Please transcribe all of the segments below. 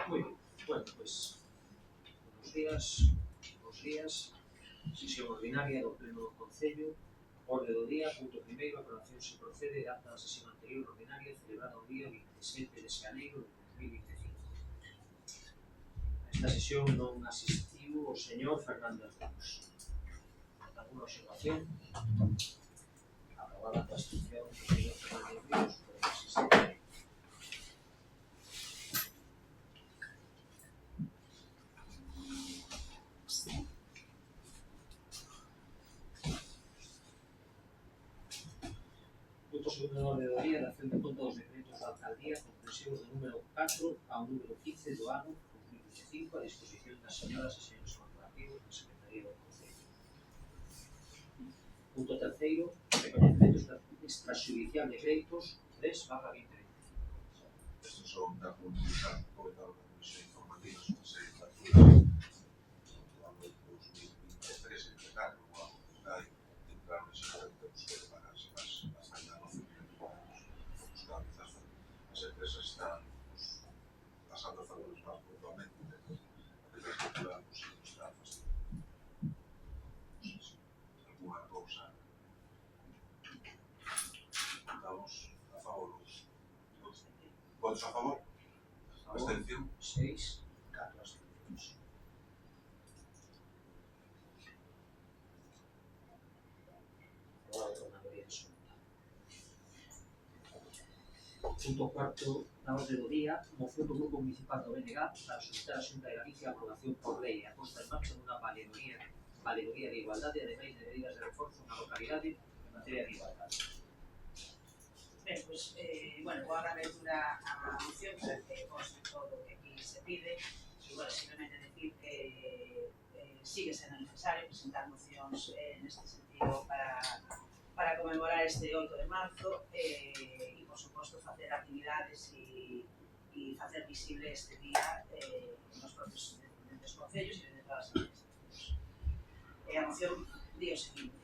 Muy bien, bueno, pues buenos días, sesión ordinaria do Pleno do Concello, orde do día, punto primeiro, a aprobación se procede de acta da sesión anterior ordinaria celebrada o día 27 de xaneiro de 2025. A esta sesión non asistiu o señor Fernández Ramos. Alguna observación? Aprobada a abstención do señor Fernández Ramos por asistir. Punto segundo do orde do día, dación de conta dos decretos da alcaldía comprensivos do número 4 ao número 15 do ano 2025 a disposición das señoras e señores corporativos da Secretaría do Concello. Punto terceiro, recoñecemento extrajudicial de créditos 3/2025. Estos son da comunidade comentado da Comisión Informativa sobre a legislatura do ano 2023 e 2024, a comunidade entraron nese momento buscando para as mañanas buscando as empresas están pasando a favores máis puntualmente a legislatura está facilitando alguna cousa. Estamos a favor. Votos a favor? Abstención? 6, 4 abstencións. Aprobado por maioría absoluta. Punto cuarto da orde do día, moción do Grupo Municipal do BNG para solicitar a Xunta de Galicia a aprobación por lei a posta en marcha dunha valedoría de igualdade e ademais de medidas de reforzo na localidade en materia de igualdade. Ben, pois, boa abertura a moción, que consta todo o que aquí se pide, e, simplemente decir que sigue sendo necesario presentar mocións neste sentido para conmemorar este 8 de marzo e, por suposto, facer actividades e facer visible este día nos propios dos concellos e de todas as administracións. A moción di o seguinte: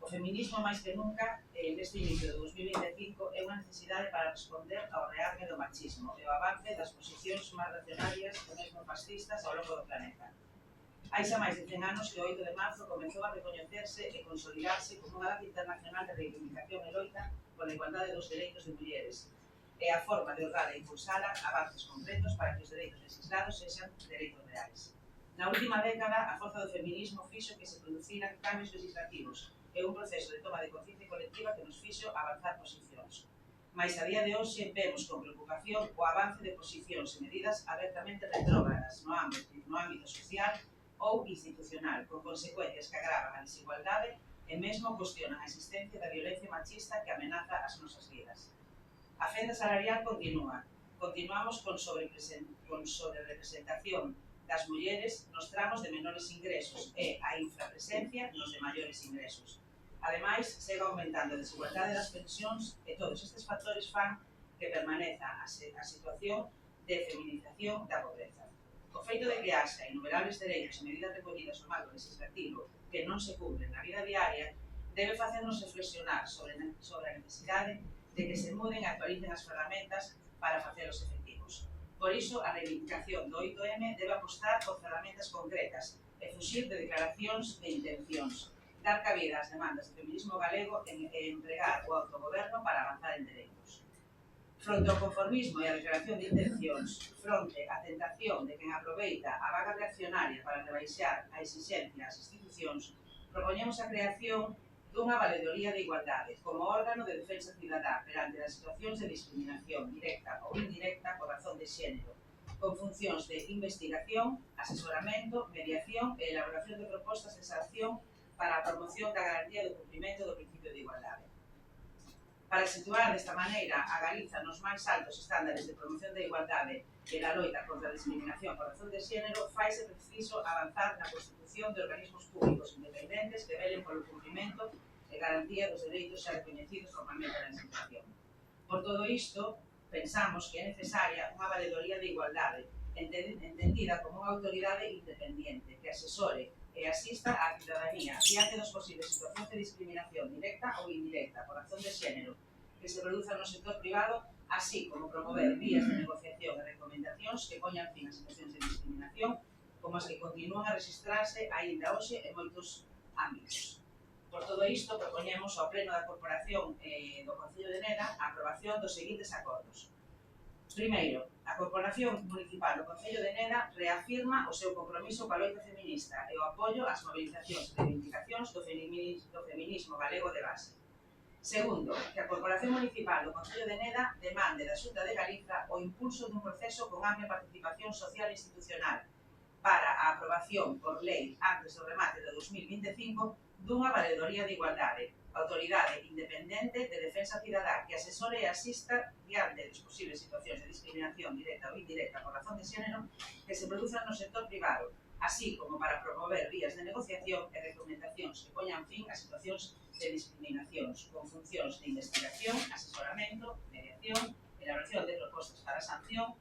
o feminismo máis que nunca, neste inicio do 2025, é unha necesidade para responder ao rearme do machismo e o avance das posicións máis reaccionarias e mesmo fascistas ao longo do planeta. Hai xa máis de 100 anos que o 8 de marzo comezou a recoñecerse e consolidarse como unha data internacional de reivindicación heroica pola igualdade dos dereitos de mulleres e a forma de honrar e impulsala avances concretos para que os dereitos legislados sexan dereitos reais. Na última década, a forza do feminismo fixo que se produciran cambios legislativos e un proceso de toma de conciencia colectiva que nos fixo avanzar posicións. Mais a día de hoxe vemos con preocupación o avance de posicións e medidas abertamente retrógradas no ámbito social ou institucional, con consecuencias que agravan a desigualdade e mesmo cuestionan a existencia da violencia machista que amenaza as nosas vidas. A fenda salarial continúa. Continuamos con sobrerepresentación das mulleres nos tramos de menores ingresos e a infrapresencia nos de maiores ingresos. Ademais, segue aumentando a desigualdade das pensións e todos estes factores fan que permaneza a situación de feminización da pobreza. O feito de que haxa innumerables dereitos e medidas recollidas no marco legislativo que non se cumpren na vida diaria debe facernos reflexionar sobre a necesidade de que se muden e actualicen as ferramentas para facelos efectivos. Por iso, a reivindicación do 8M debe apostar por ferramentas concretas e fuxir de declaracións de intencións, dar cabida ás demandas do feminismo galego e empregar o autogoberno para avanzar en dereitos. Fronte ao conformismo e a declaración de intencións, fronte á tentación de quen aproveita a vaga reaccionaria para rebaixar a exixencia ás institucións, propoñemos a creación dunha valedoría de igualdade como órgano de defensa cidadá perante as situacións de discriminación directa ou indirecta por razón de xénero, con funcións de investigación, asesoramento, mediación e elaboración de propostas de sanción para a promoción da garantía do cumprimento do principio de igualdade. Para situar desta maneira a Galiza nos máis altos estándares de promoción da igualdade e da loita contra a discriminación por razón de xénero, faise preciso avanzar na constitución de organismos públicos independentes que velen polo cumprimento e garantía dos dereitos xa recoñecidos formalmente na legislación. Por todo isto, pensamos que é necesaria unha valedoría de igualdade, entendida como unha autoridade independiente que asesore e asista á cidadanía diante dos posibles situacións de discriminación directa ou indirecta por razón de xénero que se produzan no sector privado, así como promover vías de negociación e recomendacións que poñan fin a situacións de discriminación como as que continúan a registrarse aínda hoxe en moitos ámbitos. Por todo isto, propoñemos ao Pleno da Corporación do Concello de Neda a aprobación dos seguintes acordos. Primeiro, a Corporación Municipal do Concello de Neda reafirma o seu compromiso coa loita feminista e o apoio ás mobilizacións e reivindicacións do feminismo galego de base. Segundo, que a Corporación Municipal do Concello de Neda demande da Xunta de Galiza o impulso dun proceso con amplia participación social e institucional para a aprobación por lei antes do remate de 2025 dunha valedoría de igualdade, autoridade independente de defensa cidadá que asesore e asista diante das posibles situacións de discriminación directa ou indirecta por razón de xénero que se produzan no sector privado, así como para promover vías de negociación e recomendacións que poñan fin a situacións de discriminacións con funcións de investigación, asesoramento, mediación, elaboración de propostas para a sanción,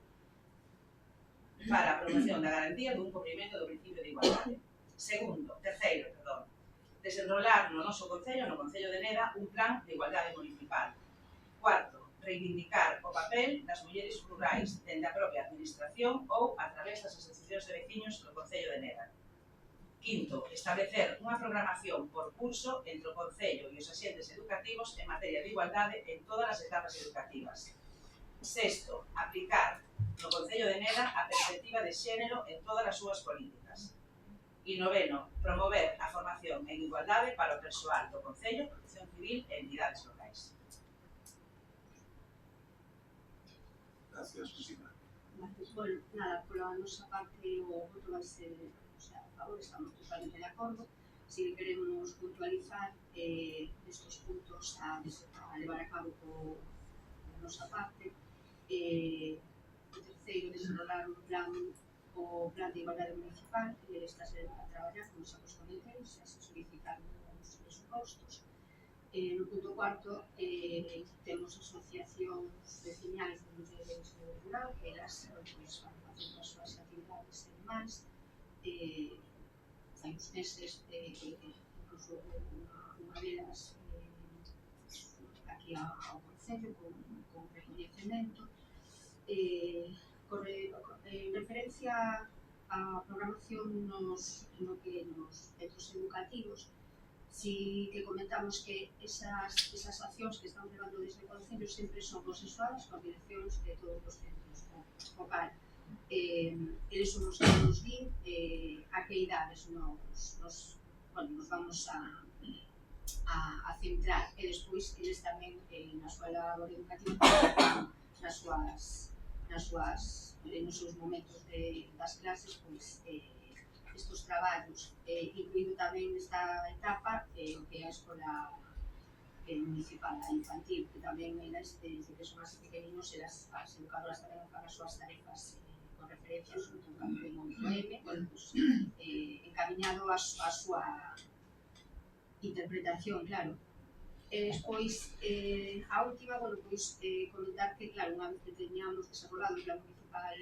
para a promoción da garantía dun cumprimento do principio de igualdade. Terceiro, desenrolar no noso Concello, no Concello de Neda, un plan de igualdade municipal. Cuarto, reivindicar o papel das mulleres rurais dende a propia administración ou a través das asociacións de veciños do Concello de Neda. Quinto, establecer unha programación por curso entre o Concello e os axentes educativos en materia de igualdade en todas as etapas educativas. Sexto, aplicar no Concello de Neda a perspectiva de xénero en todas as súas políticas. E noveno, promover a formación en igualdade para o persoal do Concello, Protección Civil e entidades locais. Gracias, Cristina. Bueno, nada, pola nosa parte o voto vai ser a favor, estamos totalmente de acordo. Si queremos puntualizar estes puntos a levar a cabo por nosa parte. O terceiro, desenrolar o plan de igualdade municipal, que está a traballar, como xa vos comentei, xa se solicitaron os presupostos. No punto cuarto, temos asociacións veciñais de mulleres do rural, que elas van facendo as súas actividades e demais. Hai uns meses, incluso unha delas aquí ao Concello con recoñecemento. En referencia á programación no que nos centros educativos, si que comentamos que esas accións que estamos levando desde o Concello sempre son consensuadas con direccións de todos os centros, o cal eles son os que nos din a que idades nos vamos a centrar, e despois eles tamén na súa labor educativa nos seus momentos das clases, pois estes traballos, incluído tamén nesta etapa o que é a escola municipal, a infantil, que tamén elas, desde que son así pequeninos, as educadoras tamén fan as súas tarefas con referencia ao asunto de Monto M, encaminhado a súa interpretación, claro. Despois, a última, comentar que, claro, unha vez que teñamos desarrollado o plan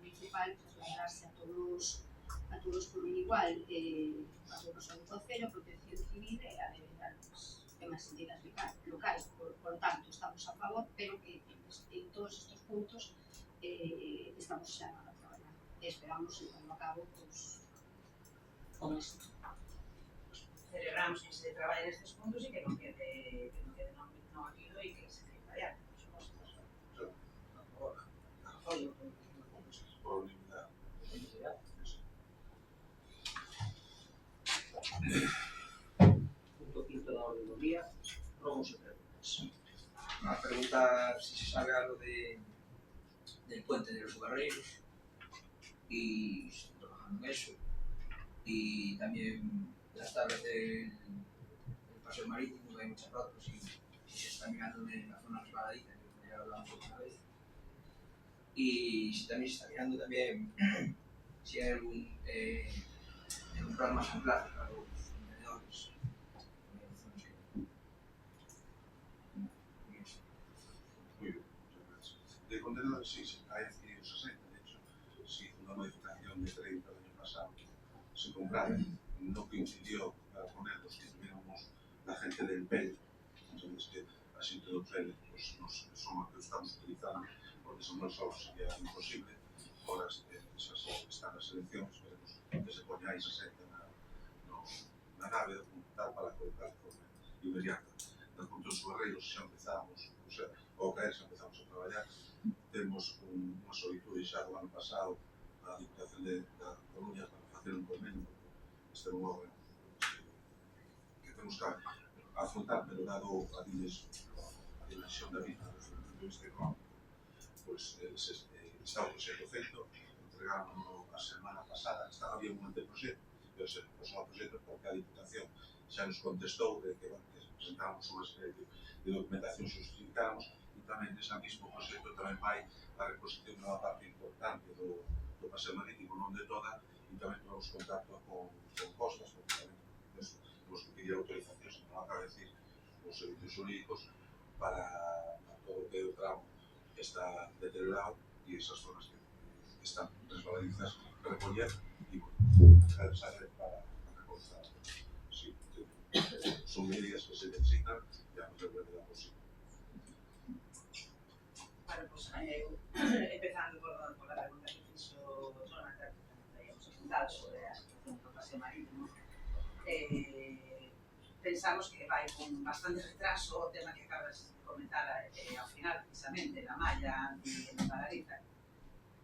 municipal, trasladarse a todos por un igual, a todos ao Concello, Protección Civil e a demais entidades locais. Por tanto, estamos a favor, pero que en todos estes puntos estamos xa a traballar. Esperamos levarlo a cabo con isto. Celebramos que se traballe nestes puntos e que non quede non aquilo e que se siga adiante, por suposto. Apoio. Por unanimidade. Punto quinto da orden do día, promos e preguntas. Una pregunta si se sabe algo del puente de los Barreiros y estoy trabajando en eso, y también las tablas del paseo marítimo, que hay muchas rotas y se está mirando de la zona resbaladita, que ya hablamos otra vez, y si también se está mirando también si hay algún plan más amplia para los vendedores. Muy bien, muchas gracias. De contenedores, sí, hay adquirido 60, de hecho, se hizo una modificación de 30 el año pasado, se compraron, no coincidió para ponerlos que tuviéramos la gente del PEL, entonces que así todo el pues son que estamos utilizando, porque son non só sería imposible, ahora están as eleccións, veremos que se poña aí 60 na nave documental para colocar de forma inmediata. Na Punta dos Barreiros xa empezamos, o sea, ao caer xa empezamos a traballar, temos unha solitude xa do ano pasado a Diputación da Coruña para facer un convenio, porque este é un obra que temos que afrontar, pero dado a dimensión da vida desde o punto de vista económico, pois está o proxecto feito, entregámonos a semana pasada, había un anteproxecto, pero se pasou a proxecto porque a Diputación xa nos contestou de que presentamos unha serie de documentación justificamos e tamén nese mismo proxecto tamén vai a reposición de unha parte importante do paseo marítimo, non de toda, e tamén temos contacto con costas, porque tamén temos que pedir autorizacións, se non acaba de decir, os servicios jurídicos para todo o que é o tramo que está deteriorado e esas zonas que están resbaladizas recoller e saber para reforzar. Sí, son medidas que se necesitan e a nosa brevedad posible. Bueno, pues empezando por la pregunta que hizo Jonathan, que habíamos apuntado sobre a situación do paseo marítimo, pensamos que vai con bastante retraso o tema que acabas de comentar ao final, precisamente, na malla anti-resbaladiza.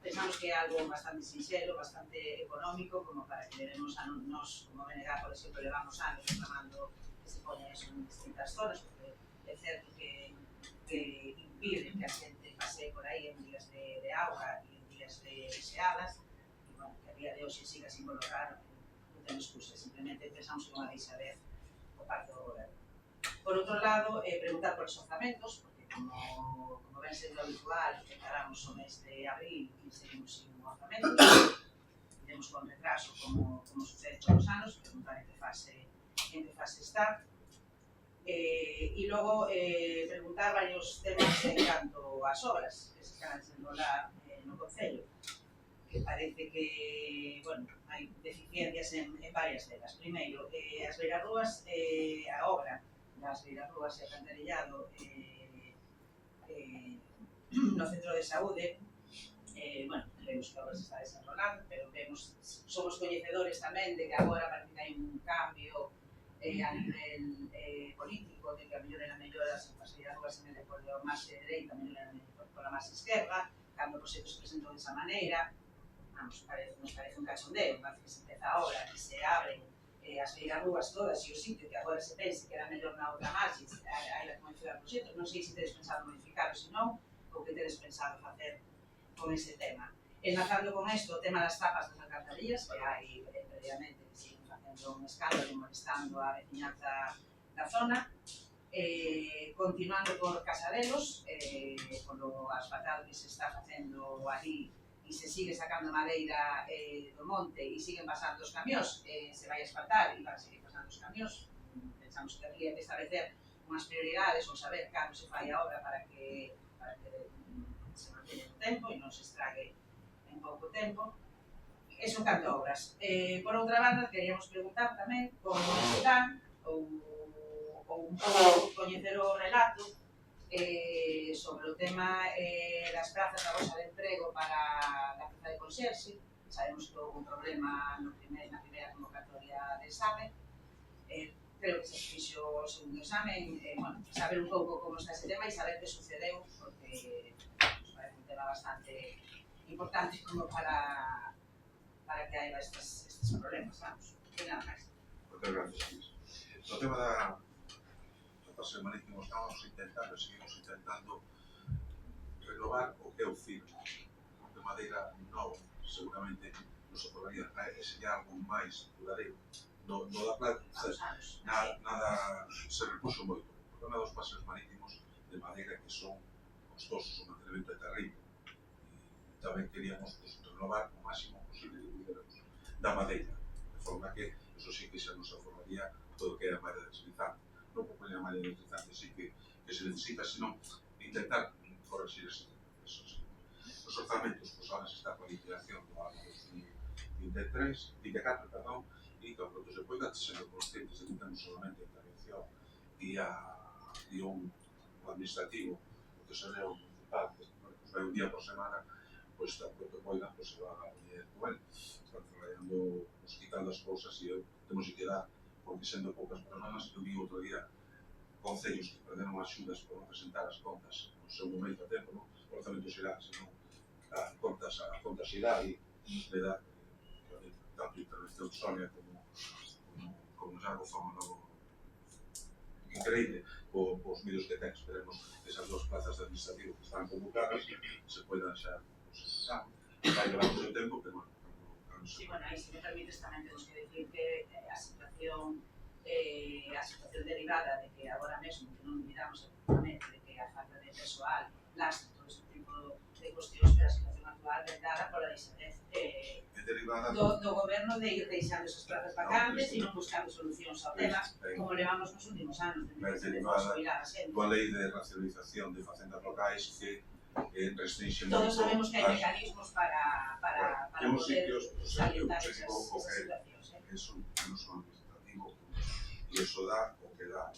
Pensamos que é algo bastante sincero, bastante económico, como para que debemos a nos, como BNG, por exemplo, levamos anos reclamando que se poña eso en distintas zonas, porque é certo que impide que a xente pase por aí en días de auga e en días de xeadas, e, bueno, que a día de hoxe siga sin colocar, non ten excusa, simplemente pensamos que non a deixa ver o parte do goberno. Por outro lado, preguntar por os orzamentos, porque como ven sendo habitual, encaramos o mes de abril e seguimos sin orzamento, iremos con retraso como sucede todos os anos, preguntar en que fase está. E logo preguntar varios temas en canto ás obras que se están a desenrolar no Concello, que parece que, bueno, hai deficiencias en varias delas. Primeiro, as beirarrúas, a obra das beirarrúas e alcantarillado no centro de saúde, bueno, vemos que a obra se está desenrolando, pero somos coñecedores tamén de que agora parece que hai un cambio a nivel político, de que a mellor as beirarrúas en vez de por a marxe dereita, a mellor por a marxe esquerda, cando o proxecto se presentou desa maneira, nos parece un cachondeo, parece que se empeza ahora, que se abren as beirarrúas todas e o sitio que agora se pense que era mellor na outra marxe, hai que modificar o proxecto, non sei se tedes pensado modificar ou se non, ou que tedes pensado facer con ese tema. Enlazando con isto o tema das tapas das alcantarillas, que hai previamente que siguen facendo un escándalo e molestando a veciñanza da zona, continuando por Casadelos, polo asfaltado que se está facendo ali e se sigue sacando madeira do monte e siguen pasando os camións, se vai asfaltar e van seguir pasando os camións. Pensamos que habría que establecer unhas prioridades ou saber cando se fai a obra para que se manteña no tempo e non se estrague en pouco tempo. Eso en canto a obras. Por outra banda, queríamos preguntar tamén como están ou un pouco coñecer o relato sobre o tema das prazas da bolsa de emprego para a praza de conserxe. Sabemos que houve un problema na primeira convocatoria de exame, creo que se fixo o segundo exame, bueno, saber un pouco como está ese tema e saber que sucedeu, porque nos parece un tema bastante importante como para que haiga estes problemas, vamos, e nada máis. Moitas gracias, Luis. No tema da paseo marítimo seguimos intentando renovar o que é o filo de madeira nova, seguramente nos ocorrería sería algo máis duradeiro. No da plata nada se repuxo moito. O problema dos paseos marítimos de madeira que son costosos, o mantenimento é terrible, e tamén queríamos renovar o máximo posible de cuidados da madeira, de forma que eso sí que xa nos aformaría todo o que é a malla deslizante. Non porque a malla deslizante sí que se necesita, senón intentar corregir esos orzamentos, pues ahora se está con a liquidación do ano 2024, perdón, e que ao pronto se poida, sendo conscientes de que temos solamente a intervención e un administrativo tesorero municipal, que pues, vai un día por semana, pois está por que poida, pois se va a poñer con él. Están traballando, pues, quitando as cousas e temos que dar, porque sendo poucas personas, eu vi outro día concellos que perderon axudas por non presentar as contas no seu momento a tempo, non? O orzamento xeral, senón a conta xeral e le dá tanto intervención Sonia como Jago fan un increíble os medios que ten. Esperemos que esas dos plazas de administrativo que están convocadas se puedan xa usar. Vai levar o seu tempo, pero bueno, Sí, bueno, aí se me permites tamén temos que decir que a situación derivada de que agora mesmo que non miramos efectivamente de que a falta de persoal lastra todo ese tipo de cuestións, pero a situación actual é dada pola deixadez do goberno de ir deixando esas plazas vacantes e non buscando solucións ao tema como levamos nos últimos anos de subir a xente. Coa lei de racionalización de facendas locais que restringe todos sabemos que hai mecanismos para poder salientar esas situacións. Eso non son administrativo e iso dá o que dá.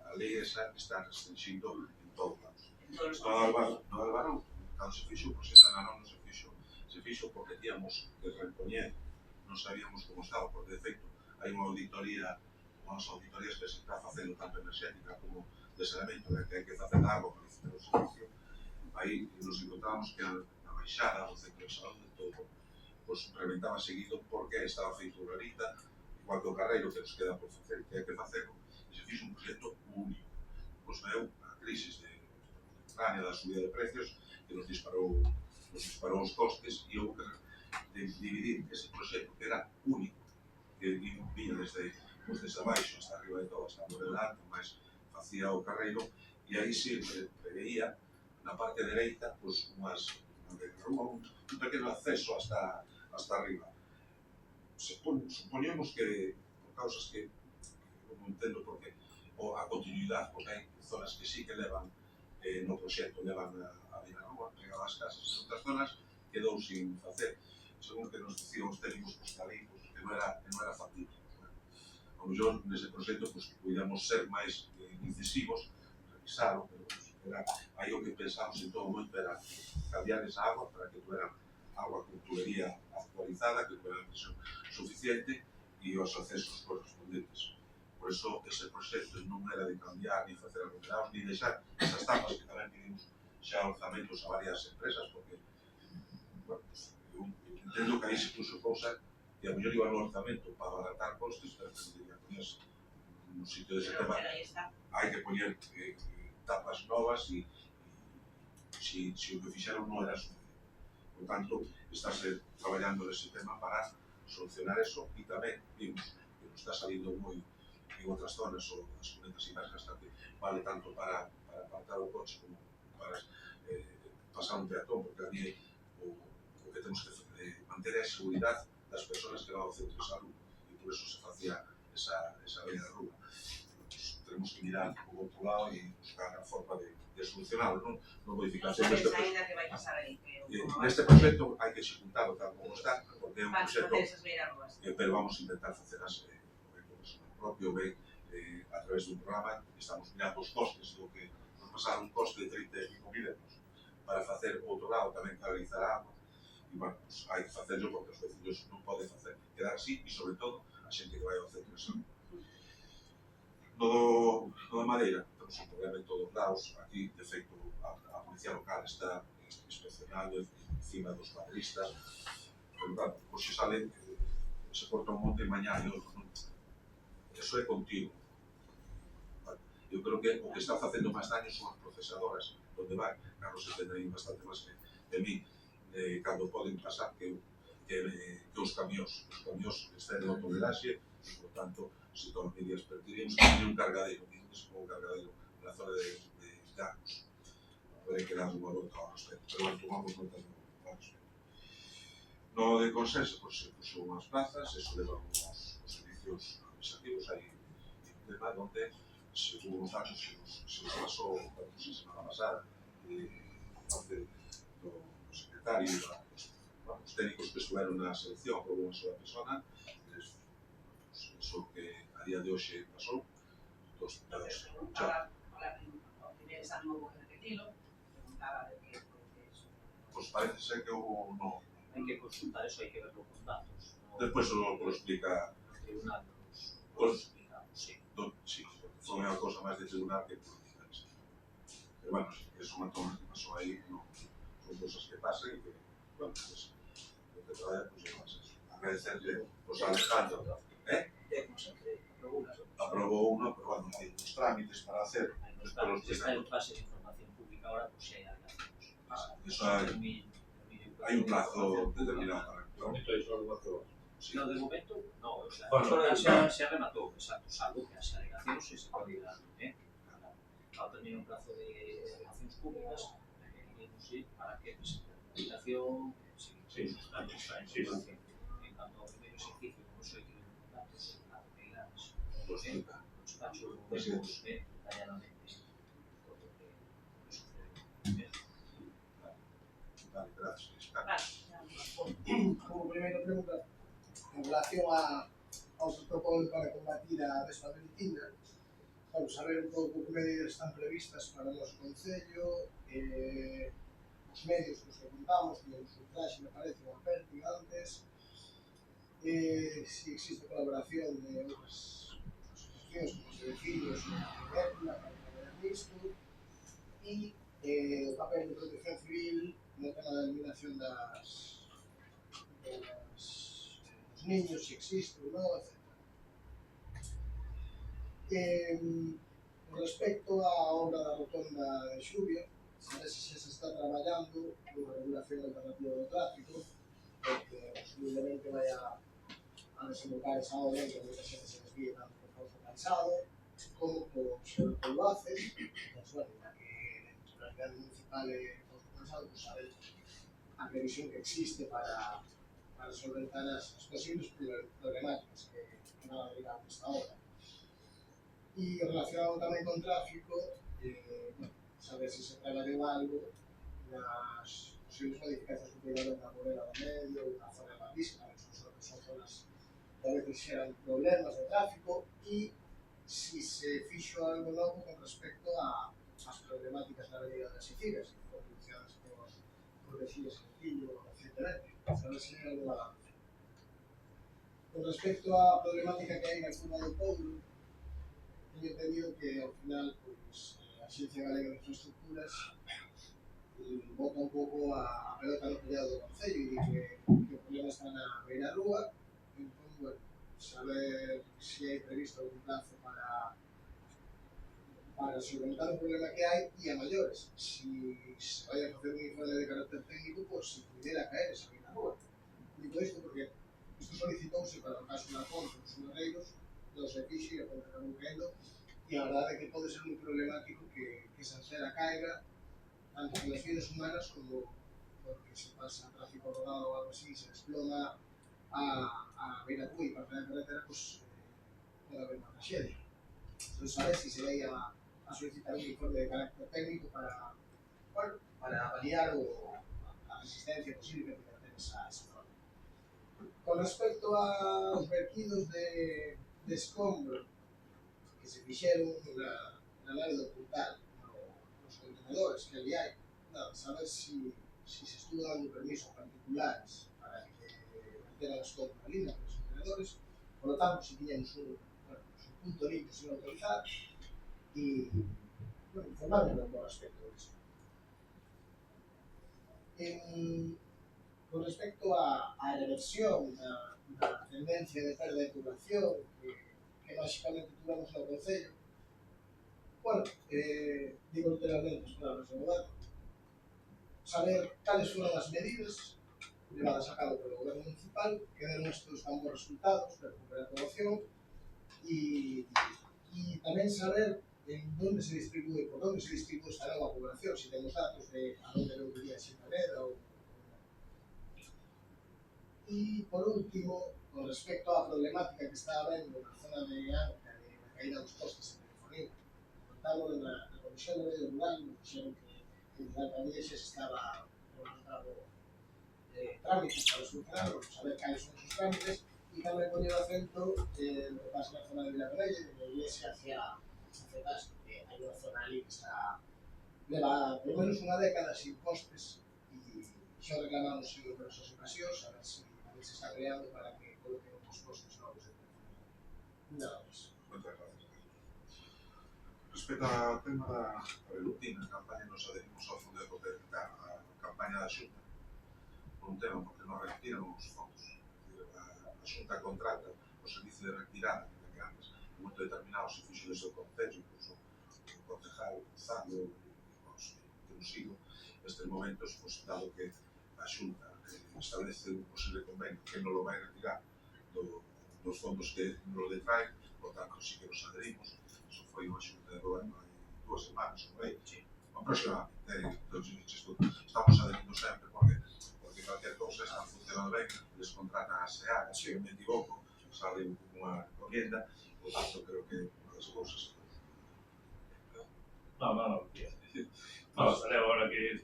A lei esa está restringindo en todos lados. No Álvaro, cando se fixo o proxecto de Narón, non se fixo porque tíamos que repoñer, non sabíamos como estaba, porque de feito hai unha auditoría, unhas auditorías que se está facendo tanto enerxética como de saneamento, que hai que facer algo para facer o servicio. Aí nos encontramos que a baixada do centro de saúde todo pues, reventaba seguido porque estaba feito unha rarita, igual que o carreiro que nos queda por facer, que hai que facelo, e se fixo un proxecto único. Pois veu a crisis contemporánea da subida de precios que nos disparou os costes e houve que dividir ese proxecto que era único, que viña desde abaixo hasta arriba de todo, hasta a modelante, máis facía o carreiro, e aí se preveía na parte dereita, pues, un pequeno acceso hasta arriba. Supoñemos que, por causas que non entendo porque, ou a continuidade, porque hai zonas que sí que levan no proxecto, levan a vir a rúa, pegado as casas, e outras zonas quedou sin facer, según que nos dicían os técnicos postalicos, que non era factible. A mellor, nese proxecto, pues, podíamos ser máis incisivos, revisalo, pero aí o que pensamos en todo momento era cambiar esa agua para que tuviera agua con tubería actualizada, que tuviera presión suficiente e os accesos correspondentes. Por eso, ese proxecto non era de cambiar, ni facer aglomerados, ni deixar esas tapas que tamén pedimos xa orzamentos a varias empresas, porque, bueno, pues, eu entendo que aí se puso cousa que a mellor iba no orzamento para abaratar costes, pero que debería ponerse no sitio dese tema. Hai que poñer tapas novas e si o que fixeron non era suficiente. Por tanto, estáse traballando nese tema para solucionar eso e tamén vimos que nos está salindo moi en outras zonas ou as cunetas inversas que vale tanto para apartar o coche como para pasar un peatón, porque ali o que temos que manter é a seguridade das persoas que van ao centro de salud e por eso se facía esa lei da rúa. Tenemos que mirar por outro lado e buscar a forma de solucionarlo, non modificación deste proxecto. Neste proxecto hai que executarlo tal como está, porque é un proxecto, pero vamos a intentar facer propio ben a través dun programa. Estamos mirando os costes do que nos pasaron un coste de 35.000 euros para facer outro lado, tamén canalizar a agua, e bueno, pues, hai que facerlo porque os vecinos non poden facer quedar así e sobre todo a xente que vai ao centro de saúde. No de Madeira, temos un problema en todos os lados. Aquí, de feito, a policía local está inspeccionando encima dos maderistas, pero claro, se sale, se corta un monte mañá e outro non. Eso é continuo. Eu creo que o que está facendo máis daño son as procesadoras, onde vai, Carlos entende aí bastante máis que mí, cando poden pasar que os camións exceden a toleraxe, e, por tanto, se toman medidas pertinentes, que teñen un cargadero, que se pon un cargadero na zona de Llanos. Habrá que dar unha volta ao respecto, pero bueno, tomamos nota ao respecto. No de consenso, pues, se puxo unhas plazas, eso leva os servicios administrativos, hai un tema onde, según os datos que se nos pasou a semana pasada, parte do secretario, os técnicos que estuveron na selección por unha sola persona, eso que a día de hoxe pasou, o primeiro exame houve que repetilo, consultar a ver qué eso. Pues parece ser que no. Hay que consultar eso, hay que verlo con datos. ¿No? Después lo explica. El tribunal nos Pues, explicamos, sí. Sí, fue una cosa más de tribunal que política. Pero bueno, es un montón que pasó ahí, no, son cosas que pasan y que, bueno, pues, lo que trae, pues llevas eso. Agradecerle, pues a Alejandro, aprobó uno, pero bueno, hay unos trámites para hacer. Está en fase de información pública ahora, pues si hay alegaciones. Hay un plazo determinado para actuar. Sí. No, de momento, no, o sea, Bueno, se remató, exacto, salvo que las alegaciones se puede dar, Ahora termina un plazo de alegaciones públicas, para que presente la documentación, en cuanto a primer ejercicio, como soy que los datos, los despachos, vemos detalladamente todo lo que sucede. Vale, gracias. Como primeira pregunta, en relación aos protocolos para combatir a vespa americana, vamos a ver un pouco que medidas están previstas para o noso concello, os medios que nos que contamos, como o traxe me parece unha pértiga antes, si existe colaboración de outras asociacións como os vecinos, como Hércula, para trabalhar nisto, e o papel de protección civil no tema da eliminación dos niños, se existe ou non, etc. Con respecto á obra da rotonda de Xubia, saber se se está traballando nunha regulación alternativa do tráfico, porque posiblemente vai a desembocar esa obra en que moita xente se desvíe tanto por Fausto Cansado como por Xero Polvace, bueno, na que a realidade municipal de Fausto Cansado, pues saber a previsión que existe para solventar as posibles problemáticas que van a derivar desta obra. E relacionado tamén con tráfico, saber se se traballou algo nas posibles modificacións que puede haber na Morena do Medio ou na zona da Visca, que son zonas que a veces xeran problemas de tráfico, e si se fixo algo novo con respecto ás problemáticas na Avenida das Sicilas, que foron denunciadas por vecinos en Fillo recientemente, saber se hai algo avance. Con respecto á problemática que hai na curva do Pouro, teño entendido que ao final pues, a Axencia Galega de Infraestructuras bota un pouco a pelota no tellado do Concello e di que o problema está na beira rúa. Entón, bueno, saber se hai previsto algún plazo para solventar o problema que hai e a maiores. Si se vai a facer un informe de carácter técnico, pues si pudiera caer esa beira rúa. Digo isto porque isto solicitouse para o caso da Ponte dos Barreiros, non se fixe e a Ponte acabou caendo, e a verdade é que pode ser moi problemático que esa acera caiga tanto polas vidas humanas como porque se pasa tráfico rodado ou algo así, se desploma a beira rúa e parte da carretera, pues pode haber unha traxedia. Entón, saber se vai a solicitar un informe de carácter técnico para avaliar a resistencia posible que pueda ter esa zona. Con respecto aos vertidos de escombro que se fixeron na nave do Puntal, nos contenedores que ali hai, saber se se estuvo dando permisos particulares para que meteran as copas ali nos contenedores, por lo tanto, se tiñamos un punto limpio sin autorizar e informarnos por respecto disso. Con respecto á reversión da tendencia de perda de población que máxicamente tuvemos no Concello, bueno, digo literalmente as palabras do goberno, saber cales foron as medidas levadas a cabo polo goberno municipal que deron estes tan bons resultados de recuperar a población e tamén saber por onde se distribúe esta nova población, se temos datos de a onde non vivía Xentaneda ou... E, por último, con respecto á problemática que está habendo na zona de Anca, de la caída dos postes de telefonía, contámoslo na Comisión de Medio Rural, nos dixeron que en Altamira xa se estaba levantando trámites para solucionarlo, saber cales son os trámites, e tamén poñer o acento no que pasa na zona de Vilagarella, de la Iglesia hacia Tasco, que hai unha zona ali que está leva polo menos unha década sin postes e xa reclamamos en numerosas ocasións a ver se está creando para que coloquen os postes novos de telefonía. Nada máis. Moitas gracias. Respecto ao tema da rutina, a campaña nos adherimos ao fondo de cooperativa, a campaña da Xunta, por un tema porque nos retiran os fondos. A Xunta contrata o servicio de retirada que antes, en un momento determinado, se fixo desde o Concello, incluso o concejal Zando, que nos sigo, nestes momentos, pues, dado que a Xunta establece un posible convenio que non lo vai retirar dos fondos que nos detraen, por tanto, sí que nos adherimos. Eso foi unha Xunta de goberno hai 2 semanas, ou aí, aproximadamente. Estamos adherindo sempre porque cualquier cousa está funcionando ben, les contratan a SEAG, se me equivoco, sale unha encomienda, por tanto, creo que unha das cousas. No, sale ahora que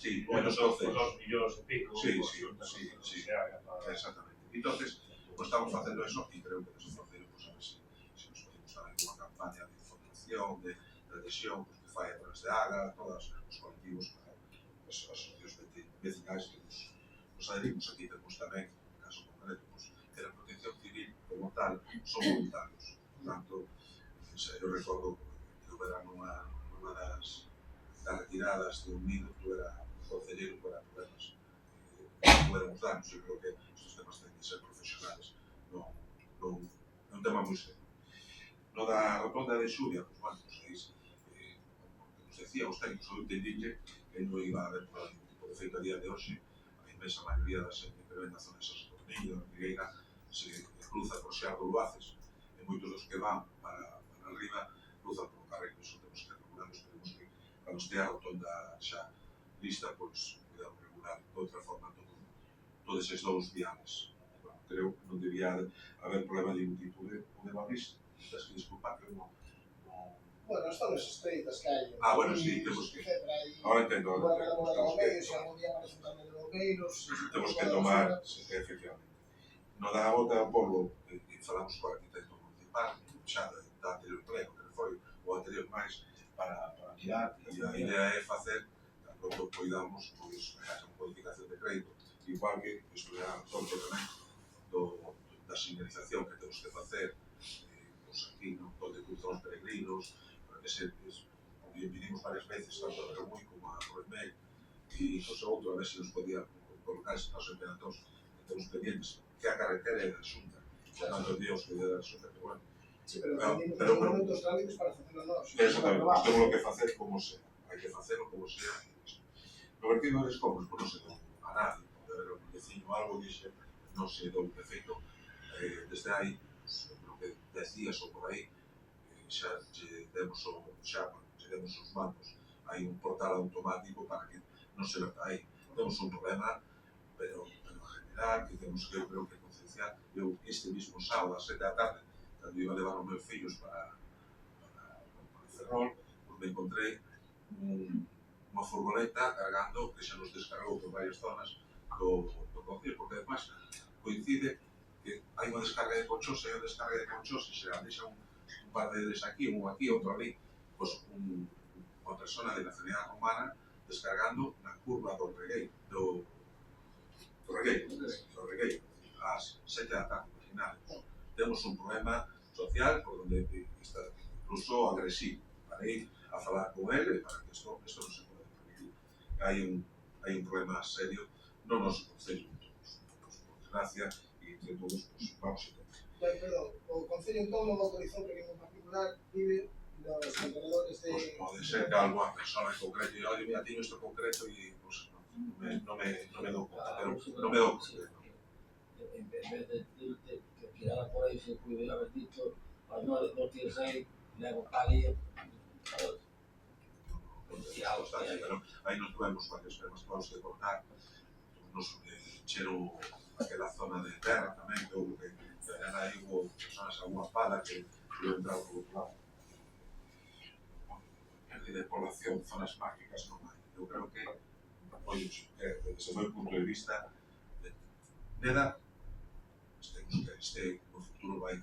Sí, menos menos 2 millóns e pico. Sí, exactamente. Entonces, pues estamos facendo eso e creo que desde o Concello, pues a ver se nos podemos dar unha campaña de información, de adhesión, pues, que fai a través de AGA, todos os colectivos, as asociacións vecinais que nos adherimos. Aquí temos tamén, en caso concreto, pues, que a protección civil como tal son voluntarios. Por tanto, eu recordo que o verano unha das retiradas de un nido que era concelleiro para problemas que podemos darnos. Eu creo que estes temas tenen que ser profesionales, non é un tema moi serio. No da rotonda de Xuvia, pues, bueno, pues, como nos decía os técnicos, eu entendille que non iba a haber ningún tipo de efecto a día de hoxe. A inmensa maioría da xente que ven na zona de San Tornillo, da Figueira, se cruza por Xeardo Luaces, e moitos dos que van para arriba cruzan por carreiro. Iso temos que regularlo, esperemos que cando estea a rotonda xa lista, pois, podemos regular de outra forma todos esses dous viales. Bueno, creo que non debía haber problema de ningún tipo. Podemos visto, tens que disculpar que non... Bueno, as zonas estreitas que hai. Bueno, sí, temos que... Ahora entendo. Se algún día aparecen tamén de bombeiros... Temos que tomar, efectivamente. No da volta ao pobo, falamos co arquitecto municipal, xa da anterior pleno, que foi o anterior máis, para mirar, e a idea é facer, tan pronto poidamos, pois, a modificación de crédito, igual que estudiar todo tamén da señalización que temos que facer, pois aquí, onde cruzan os peregrinos, para que se pedimos varias veces, tanto a Remuí como a Roemel, e incluso outro, a ver se nos podía colocar estes pasos empenatóns que temos pendientes, que a carretera é da Xunta, tanto Dios que é da Xunta, que bueno. Sí, pero momentos trámites para facelo nós. Exactamente, pues temos que facer como sea, hai que facelo como sea. No vertido de escombros, pues non se dou a nadie, pode haber un vecino algo, dixe, non se dou de feito, desde aí, lo que 10 días ou por aí, xa demos os mandos, hai un portal automático para que non se verta aí. Temos un problema, pero general, que temos que, eu creo que concienciar. Eu este mismo sábado, ás 7 da tarde, cando iba a levar os meus fillos para Ferrol, pues me encontrei unha furgoneta cargando, que xa nos descargou por varias zonas do Concello, porque además coincide que hai unha descarga de Conchosa e unha descarga de Conchosa, e xa deixa un par de deles aquí, un aquí, outro ali, pues unha persona de nacionalidade romana descargando na curva do Regueiro, ás 7 da tarde, imaginades. Temos un problema social por onde está incluso agresivo, para ir a falar con ele, para que isto non se pode permitir. Hai un problema serio no noso Concello, por desgracia, e entre todos, pues, vamos a intentar. Perdón, o Concello entón non autorizou que ningún particular vive nos contenedores de... Pues pode ser que alguna persona en concreto, e olha, mira, tiño isto concreto e pues, non me dou conta, pero non me dou conta. En vez de decirte que tirara por aí se puede haber dicho, no tires ahí, levo ali, aí nos tuvemos varios temas que vamos a cortar, nos cheron aquela zona de terra tamén, que houve que aí hubo personas a unha pala que iba a entrar por outro lado. De población, zonas mágicas non hai. Eu creo que, desde o meu punto de vista, Neda, no futuro vai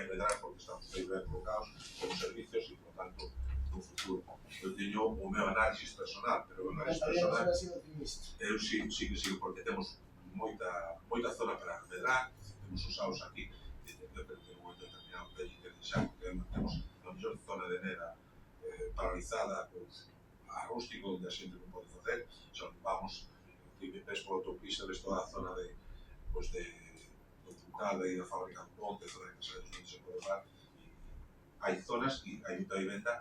medrar porque estamos ben colocados como servicios e, por tanto, no futuro. Eu teño o meu análisis personal, pero o análisis Estaría personal ser así optimista. eu sí que sigo, porque temos moita zona para medrar, temos os aos aquí, e pero que un momento determinado teñen que deixar, porque temos a mellor zona de neda paralizada, pues, a rústico, onde a xente non pode facer, xa vamos, que ves por autopista, ves toda a zona de, pues, do Funcada e da fábrica do Ponte, zona de Casares onde se pode falar, e hai zonas e hai moita vivenda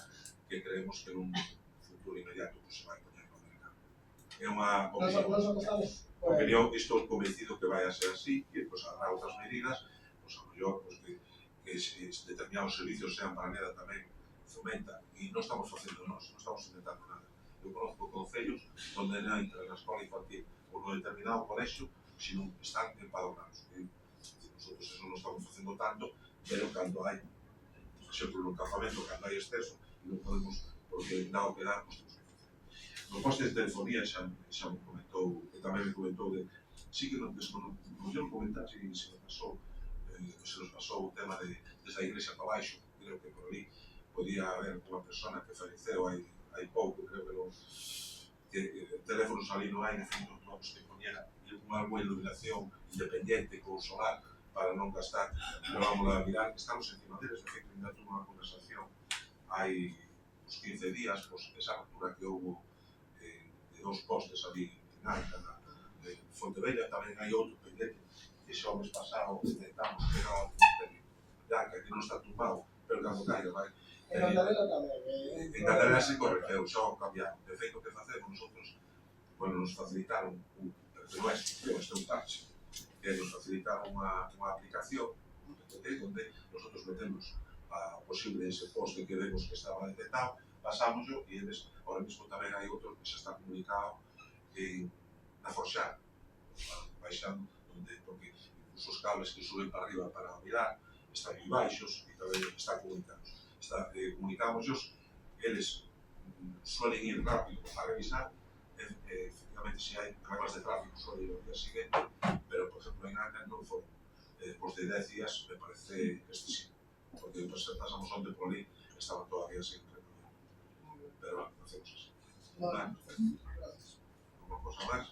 que creemos que nun futuro inmediato pues, se vai poñer no mercado. É unha opinión, estou convencido que vai a ser así, que pues, habrá outras medidas, pues, a mellor pues, que determinados servicios sean para a neda tamén fomenta, e non estamos facendo nós, non estamos inventando nada. Eu conozco concellos onde non entra na escola infantil ou no determinado colexio, sino están empadronados. Nosotros eso non estamos facendo tanto, pero cando hai, por exemplo, no campamento, cando hai exceso, non podemos, porque dado que dá, pues, temos que facer. No poste de telefonía xa me comentou, que tamén me comentou de, sí que non eu comentar se nos pasou o tema de desde a igrexa para baixo, creo que por ali podía haber unha persona que faleceu hai pouco, creo que teléfonos ali non hai, non vamos que poñera unha boa iluminación independiente con solar para non gastar, pero vamos a mirar, estamos encima deles, de feito, ainda tuve unha conversación hai uns 15 días, pues, esa ruptura que houve de dos postes ali en Arca, de Fontevella, tamén hai outro pendente, que xa o mes pasado intentamos pegar ao cementerio de Arca, que non está tumbado, pero cando caiga, vai. En Cantarela tamén. En Cantarela se correceu, xa o cambiaron. De feito, o que facemos nosotros, bueno, nos facilitaron, pero este é un taxi, que nos facilitaron unha aplicación onde nosotros metemos a posible ese poste que vemos que estaba detectado, pasámoslo e eles, ahora mismo tamén hai outro que xa está comunicado na Forxar, baixando, porque incluso os cables que suben para arriba para mirar están moi baixos e tamén están comunicados. Comunicámoslos, eles suelen ir rápido a revisar, efectivamente se hai reglas de tráfico suelen ir ao día siguiente, pero por exemplo en Arca non foi, despois de 10 días me parece excesivo, porque pasamos onde por ali estaban todavía sin recoller, pero hacemos así. Gracias. Unha cosa máis,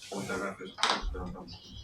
moitas gracias a todos, levantamos así.